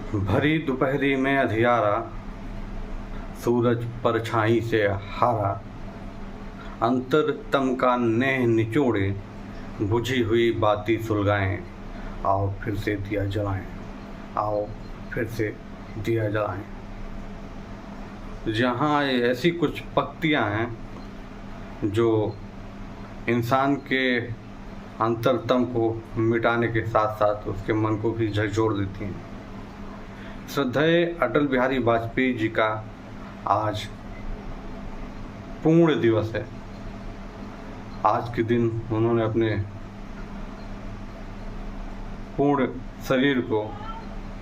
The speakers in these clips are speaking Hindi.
भरी दोपहरी में अंधियारा, सूरज परछाई से हारा, अंतरतम का नेह निचोड़े, बुझी हुई बाती सुलगाएं, आओ फिर से दिया जलाएं, आओ फिर से दिया जलाएं। जहाँ ऐसी कुछ पंक्तियाँ हैं जो इंसान के अंतरतम को मिटाने के साथ साथ उसके मन को भी झकझोर देती हैं। श्रद्धेय अटल बिहारी वाजपेयी जी का आज पूर्ण दिवस है। आज के दिन उन्होंने अपने पूर्ण शरीर को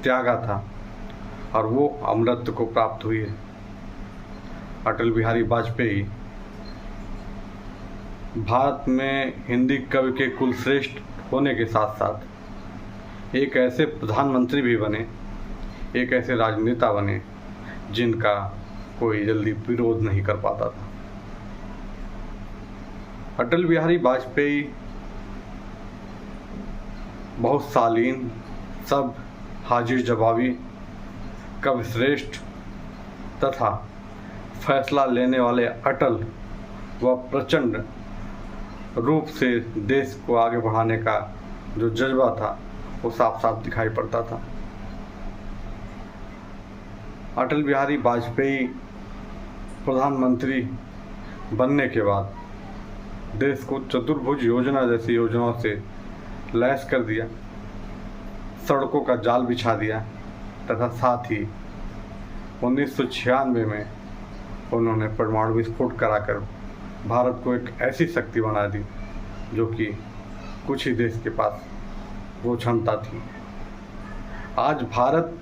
त्यागा था और वो अमरत्व को प्राप्त हुई है। अटल बिहारी वाजपेयी भारत में हिंदी कवि के कुलश्रेष्ठ होने के साथ साथ एक ऐसे प्रधानमंत्री भी बने, एक ऐसे राजनेता बने जिनका कोई जल्दी विरोध नहीं कर पाता था। अटल बिहारी वाजपेयी बहुत शालीन, सब हाजिर जवाबी, कवि श्रेष्ठ तथा फैसला लेने वाले अटल व प्रचंड रूप से देश को आगे बढ़ाने का जो जज्बा था वो साफ साफ दिखाई पड़ता था। अटल बिहारी वाजपेयी प्रधानमंत्री बनने के बाद देश को चतुर्भुज योजना जैसी योजनाओं से लैस कर दिया, सड़कों का जाल बिछा दिया तथा साथ ही 1996 में उन्होंने परमाणु विस्फोट कराकर भारत को एक ऐसी शक्ति बना दी जो कि कुछ ही देश के पास वो क्षमता थी। आज भारत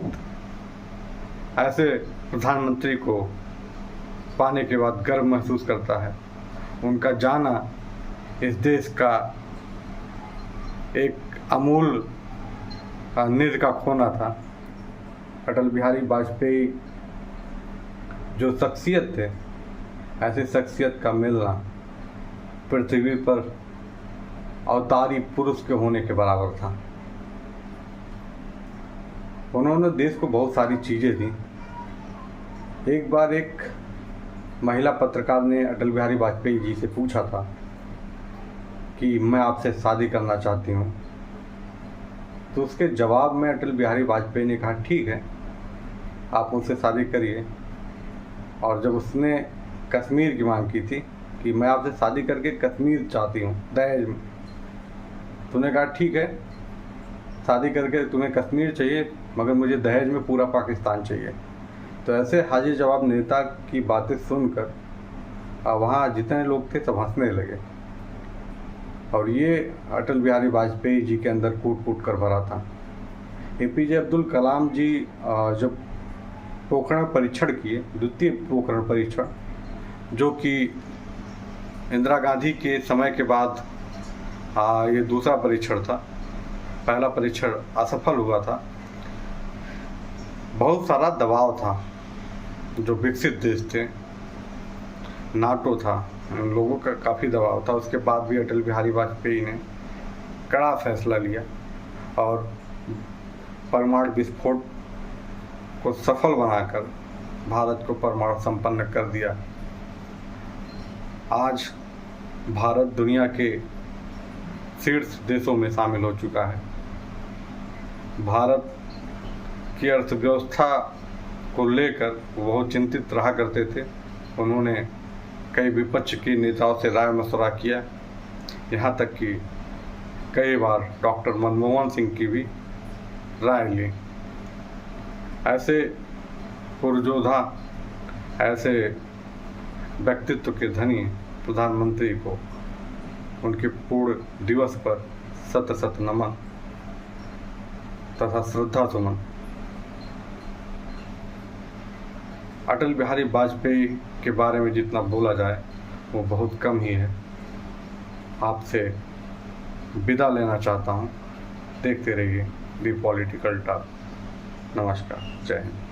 ऐसे प्रधानमंत्री को पाने के बाद गर्व महसूस करता है। उनका जाना इस देश का एक अमूल निधि का खोना था। अटल बिहारी वाजपेयी जो शख्सियत थे, ऐसी शख्सियत का मिलना पृथ्वी पर अवतारी पुरुष के होने के बराबर था। उन्होंने देश को बहुत सारी चीज़ें दी। एक बार एक महिला पत्रकार ने अटल बिहारी वाजपेयी जी से पूछा था कि मैं आपसे शादी करना चाहती हूँ, तो उसके जवाब में अटल बिहारी वाजपेयी ने कहा ठीक है, आप मुझसे शादी करिए। और जब उसने कश्मीर की मांग की थी कि मैं आपसे शादी करके कश्मीर चाहती हूँ दहेज में, तूने कहा ठीक है, शादी करके तुम्हें कश्मीर चाहिए मगर मुझे दहेज में पूरा पाकिस्तान चाहिए। तो ऐसे हाजिर जवाब नेता की बातें सुनकर वहाँ जितने लोग थे सब हंसने लगे। और ये अटल बिहारी वाजपेयी जी के अंदर कूट कूट कर भरा था। एपीजे अब्दुल कलाम जी जब पोखरण परीक्षण किए, द्वितीय पोखरण परीक्षण, जो कि इंदिरा गांधी के समय के बाद ये दूसरा परीक्षण था। पहला परीक्षण असफल हुआ था। बहुत सारा दबाव था, जो विकसित देश थे, नाटो था, उन लोगों का काफ़ी दबाव था। उसके बाद भी अटल बिहारी वाजपेयी ने कड़ा फैसला लिया और परमाणु विस्फोट को सफल बनाकर भारत को परमाणु संपन्न कर दिया। आज भारत दुनिया के शीर्ष देशों में शामिल हो चुका है। भारत की अर्थव्यवस्था को लेकर वो बहुत चिंतित रहा करते थे। उन्होंने कई विपक्ष के नेताओं से राय मशवरा किया, यहाँ तक कि कई बार डॉक्टर मनमोहन सिंह की भी राय ली। ऐसे पुरजोधा, ऐसे व्यक्तित्व के धनी प्रधानमंत्री को उनके पूर्ण दिवस पर शत शत नमन तथा श्रद्धा सुमन। अटल बिहारी वाजपेयी के बारे में जितना बोला जाए वो बहुत कम ही है। आपसे विदा लेना चाहता हूँ। देखते रहिए दी पॉलिटिकल टॉक। नमस्कार, जय हिंद।